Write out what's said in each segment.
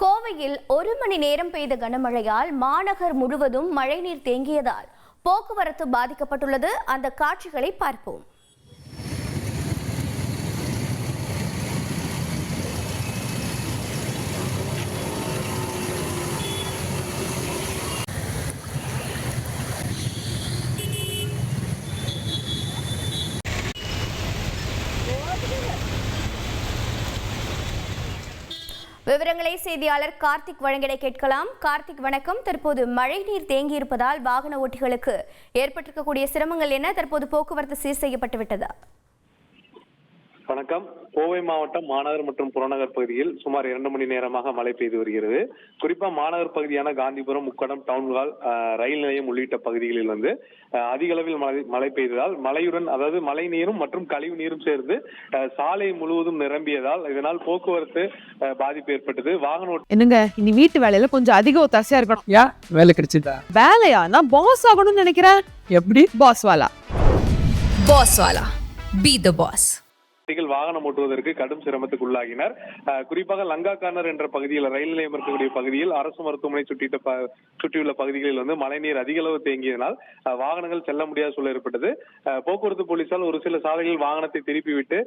கோவையில் 1 மணி நேரம் பெய்த கனமழையால் மாநகர் முழுவதும் மழைநீர் தேங்கியதால் போக்குவரத்து பாதிக்கப்பட்டுள்ளது. அந்த காட்சிகளை பார்ப்போம். விவரங்களை செய்தியாளர் கார்த்திக் வழங்கிட கேட்கலாம். கார்த்திக், வணக்கம். தற்போது மழைநீர் தேங்கியிருப்பதால் வாகன ஓட்டிகளுக்கு ஏற்பட்டிருக்கக்கூடிய சிரமங்கள் என்ன? தற்போது போக்குவரத்து சீர் செய்யப்பட்டு விட்டதா? வணக்கம். கோவை மாவட்டம் மாநகர் மற்றும் புறநகர் பகுதியில் சுமார் 2 மணி நேரமாக மழை பெய்து வருகிறது. குறிப்பா மாநகர் பகுதியான காந்திபுரம், முக்கடம், டவுன்ஹால், ரயில் நிலையம் உள்ளிட்ட பகுதிகளில் அதிக அளவில் மழை பெய்ததால் மழையுடன், அதாவது மழை நீரும் மற்றும் கழிவு நீரும் சேர்ந்து சாலை முழுவதும் நிரம்பியதால் இதனால் போக்குவரத்து பாதிப்பு ஏற்பட்டது. வாகன என்னங்க, இனி வீட்டு வேலையில கொஞ்சம் அதிக ஒத்தாசையா இருக்கணும். யா வேலை கிடைச்சதா? வேலையா? நான் பாஸ் ஆகணும்னு நினைக்கிறேன். எப்படி? பாஸ் வாலா. பி தி பாஸ். வாகனம் ஓட்டுவதற்கு கடும் சிரமத்துக்கு உள்ளாகினர். குறிப்பாக லங்கா கார்னர் என்ற பகுதியில், ரயில் நிலையம் இருக்கக்கூடிய பகுதியில், அரசு மருத்துவமனை சுற்றியுள்ள பகுதிகளில் மழைநீர் அதிக அளவு தேங்கியதனால் வாகனங்கள் செல்ல முடியாத சூழல் ஏற்பட்டது. போக்குவரத்து போலீசார் ஒரு சில சாலைகளில் வாகனத்தை திருப்பிவிட்டு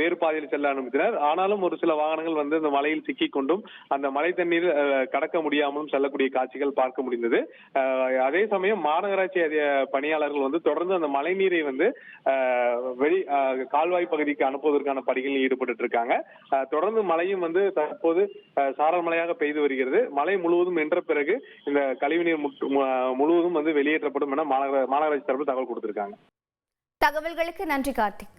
வேறு பாதையில் செல்ல அனுமதித்தனர். ஆனாலும் ஒரு சில வாகனங்கள் இந்த மழையில் சிக்கிக் கொண்டும் அந்த மழை தண்ணீர் கடக்க முடியாமலும் செல்லக்கூடிய காட்சிகள் பார்க்க முடிந்தது. அதே சமயம் மாநகராட்சி பணியாளர்கள் தொடர்ந்து அந்த மழை நீரை வெளி கால்வாய் பகுதிக்கு அனுப்புவதற்கான பணிகளில் ஈடுபட்டு இருக்காங்க. தொடர்ந்து மழையும் தற்போது சாரல் மழையாக பெய்து வருகிறது. மழை முழுவதும் நின்ற பிறகு இந்த கழிவுநீர் முழுவதும் வெளியேற்றப்படும் என மாநகராட்சி தரப்பு தகவல் கொடுத்திருக்காங்க. தகவல்களுக்கு நன்றி கார்த்திக்.